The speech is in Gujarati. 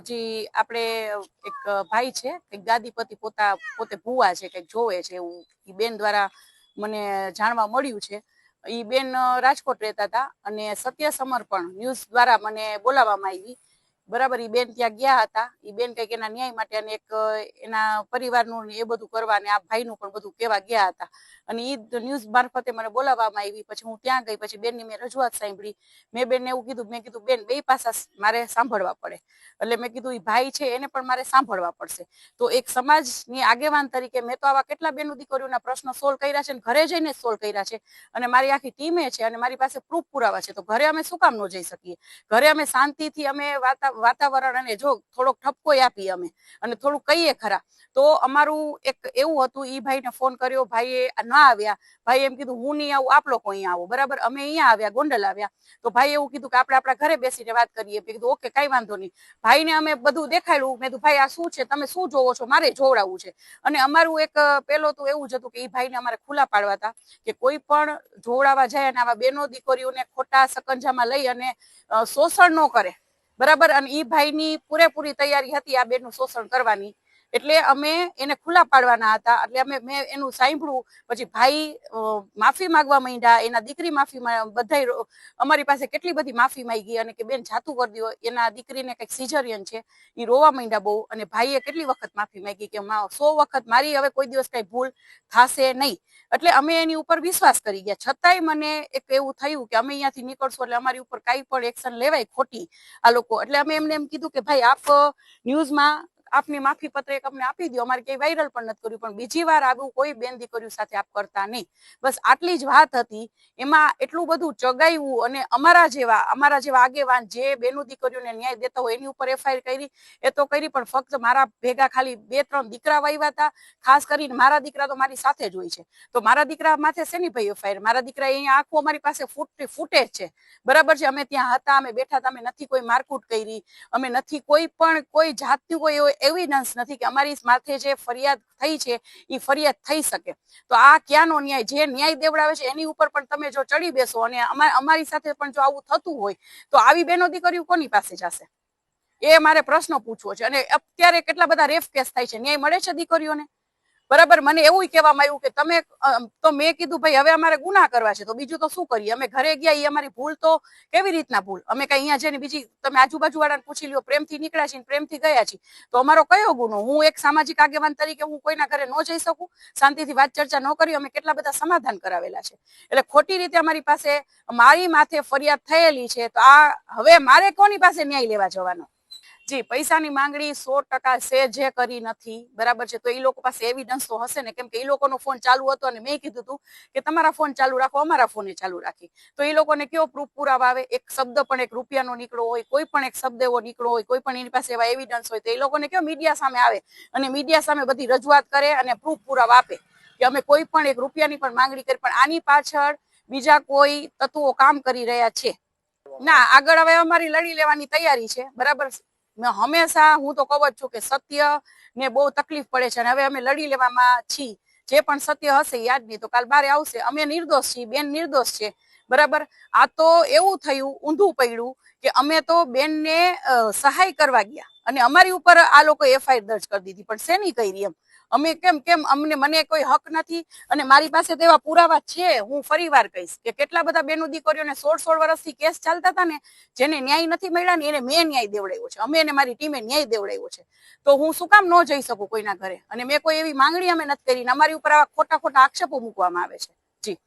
જે આપણે એક ભાઈ છે કે ગાદીપતિ પોતે ભૂવા છે કંઈક જોવે છે એવું એ બેન દ્વારા મને જાણવા મળ્યું છે. એ બેન રાજકોટ રહેતા હતા અને સત્ય સમર્પણ ન્યૂઝ દ્વારા મને બોલાવવામાં આવી. બરાબર, એ બેન ત્યાં ગયા હતા. એ બેન કંઈક એના ન્યાય માટે અને એક એના પરિવારનું એ બધું કરવા અને આ ભાઈનું પણ બધું કહેવા ગયા હતા અને એ ન્યૂઝ મારફતે મને બોલાવવામાં આવી. પછી હું ત્યાં ગઈ, પછી બેનની મેં રજૂઆત સાંભળી. મેં બેનને એવું કીધું, મેં કીધું બેન બે પાસા મારે સાંભળવા પડે. એટલે મેં કીધું એ ભાઈ છે એને પણ મારે સાંભળવા પડશે. તો એક સમાજની આગેવાન તરીકે મેં તો આવા કેટલા બેનો દીકરીઓના પ્રશ્નો સોલ્વ કર્યા છે, ઘરે જઈને સોલ્વ કર્યા છે અને મારી આખી ટીમે છે અને મારી પાસે પ્રૂફ પુરાવા છે. તો ઘરે અમે શું કામ ન જઈ શકીએ? ઘરે અમે શાંતિથી અમે વાતાવરણ અને જો થોડોક ઠપકો આપી અમે અને થોડું કહીએ ખરા. તો અમારું એક એવું હતું, ઈ ભાઈને ફોન કર્યો, ભાઈએ ના આવ્યા. ભાઈ એમ કીધું હું નહીં આવું, આપ લોકો અહીંયા આવો. બરાબર, અમે અહીંયા આવ્યા, ગોંડલ આવ્યા. તો ભાઈ એવું કીધું કે આપણે આપણા ઘરે બેસીને વાત કરીએ. મેં કીધું ઓકે, કઈ વાંધો નહીં. ભાઈને અમે બધું દેખાડ્યું. મેં કીધું ભાઈ આ શું છે, તમે શું જોવો છો, મારે જોવડાવવું છે. અને અમારું એક પેલો તો એવું જ હતું કે એ ભાઈને અમારે ખુલ્લા પાડવા હતા કે કોઈ પણ જોવડાવવા જાય અને આવા બેનો દીકરીઓને ખોટા સકંજામાં લઈ અને શોષણ ન કરે. બરાબર, અને એ ભાઈની પૂરેપૂરી તૈયારી હતી આ બેનનું શોષણ કરવાની. એટલે અમે એને ખુલ્લા પાડવાના હતા. એટલે મેં એનું સાંભળ્યું. પછી ભાઈ માફી માંગવા માંડ્યા, એના દીકરી માફી બધા અમારી પાસે કેટલી બધી માફી માંગી અને કે બેન જાતું કરી દો, એના દીકરીને કંઈક સિઝરિયન છે. એ રોવા માંડ્યા બહુ અને ભાઈએ કેટલી વખત માફી માંગી કે 100 વખત મારી હવે કોઈ દિવસ કઈ ભૂલ થશે નહીં. એટલે અમે એની ઉપર વિશ્વાસ કરી ગયા. છતાંય મને એક એવું થયું કે અમે અહીંયાથી નીકળશું એટલે અમારી ઉપર કઈ પણ એક્શન લેવાય ખોટી આ લોકો. એટલે અમે એમને એમ કીધું કે ભાઈ આપ ન્યૂઝમાં આપની માફી પત્ર એક અમને આપી દો, અમારે ક્યાંય વાયરલ પણ નથી કર્યું, પણ બીજી વાર આવું કોઈ બેન દીકરીઓ સાથે આપ કરતા નહીં. બસ આટલી જ વાત હતી. એમાં એટલું બધું ચગાવ્યું અને અમારા જેવા આગેવાન જે બેનો દીકરીઓને ન્યાય દેતા હોય એની ઉપર એફઆઈઆર કરી એ તો કરી, પણ ફક્ત મારા ભેગા ખાલી 2-3 દીકરા વાવ્યા હતા. ખાસ કરીને મારા દીકરા તો મારી સાથે જ હોય છે. તો મારા દીકરા માથે શેની ભાઈ એફઆઈઆર? મારા દીકરા અહીંયા આખું અમારી પાસે ફૂટેજ છે. બરાબર છે, અમે ત્યાં હતા, અમે બેઠા હતા, અમે નથી કોઈ મારકૂટ કરી, અમે નથી કોઈ જાતની કોઈ એવિડન્સ નથી કે અમારી માથે જે ફરિયાદ થઈ છે એ ફરિયાદ થઈ શકે. તો આ ક્યાંનો ન્યાય? જે ન્યાય દેવડાવે છે એની ઉપર પણ તમે જો ચડી બેસો અને અમારી સાથે પણ જો આવું થતું હોય તો આવી બેનો દીકરીઓ કોની પાસે જશે? એ મારે પ્રશ્ન પૂછવો છે. અને અત્યારે કેટલા બધા રેપ કેસ થાય છે, ન્યાય મળે છે દીકરીઓને? બરાબર, મને એવું કહેવામાં આવ્યું કે તમે તો મેં કીધું ભાઈ હવે અમારે ગુના કરવા છે તો બીજું તો શું કરીએ? અમે ઘરે ગયા, એ અમારી ભૂલ તો કેવી રીતના ભૂલ? અમે કઈ અહીંયા જઈને બીજી તમે આજુબાજુ વાળાને પૂછી લ્યો, પ્રેમથી નીકળ્યા છીએ, પ્રેમથી ગયા છીએ, તો અમારો કયો ગુનો? હું એક સામાજિક આગેવાન તરીકે હું કોઈના ઘરે ન જઈ શકું? શાંતિથી વાત ચર્ચા ન કરી? અમે કેટલા બધા સમાધાન કરાવેલા છે. એટલે ખોટી રીતે અમારી પાસે મારી માથે ફરિયાદ થયેલી છે. તો આ હવે મારે કોની પાસે ન્યાય લેવા જવાનો? જી, પૈસાની માંગણી 100% સેજે કરી નથી. બરાબર છે, તો એ લોકો પાસે એવિડન્સ તો હશે ને, કેમ કે એ લોકોનો ફોન ચાલુ હતો અને મેં કીધું હતું કે તમારા ફોન ચાલુ રાખો, અમારા ફોને ચાલુ રાખી. તો એ લોકોને કયો પ્રૂફ પુરાવા આવે? એક શબ્દ પણ એક રૂપિયાનો નીકળો હોય, કોઈ પણ એક શબ્દ એવો નીકળો હોય, કોઈ પણ એની પાસે એવા એવિડન્સ હોય તો એ લોકોને કયો મીડિયા સામે આવે અને મીડિયા સામે બધી રજૂઆત કરે અને પ્રૂફ પુરાવા આપે કે અમે કોઈ પણ એક રૂપિયાની પણ માંગણી કરી. પણ આની પાછળ બીજા કોઈ તત્વો કામ કરી રહ્યા છે. ના, આગળ હવે અમારી લડી લેવાની તૈયારી છે. બરાબર, હંમેશા હું તો કહું જ છું કે સત્ય ને બહુ તકલીફ પડે છે અને હવે અમે લડી લેવામાં છીએ. જે પણ સત્ય હશે યાદ નહીં તો કાલ બારે આવશે. અમે નિર્દોષ છીએ, બેન નિર્દોષ છે. બરાબર, આ તો એવું થયું, ઊંધું પડ્યું કે અમે તો બેનને સહાય કરવા ગયા અને અમારી ઉપર આ લોકો એફઆઈઆર દર્જ કરી દીધી. પણ શેની કરી? એમ અમે કેમ મને કોઈ હક નથી? અને મારી પાસે તો એવા પુરાવા છે. હું ફરી વાર કહીશ કે કેટલા બધા બેનો દીકરીઓને 16 વર્ષથી કેસ ચાલતા હતા ને, જેને ન્યાય નથી મળ્યા ને એને મેં ન્યાય દેવડાવ્યો છે. અમે અને મારી ટીમે ન્યાય દેવડાવ્યો છે. તો હું શું કામ ન જઈ શકું કોઈના ઘરે? અને મેં કોઈ એવી માંગણી અમે નથી કરી. અમારી ઉપર આવા ખોટા આક્ષેપો મૂકવામાં આવે છે. જી.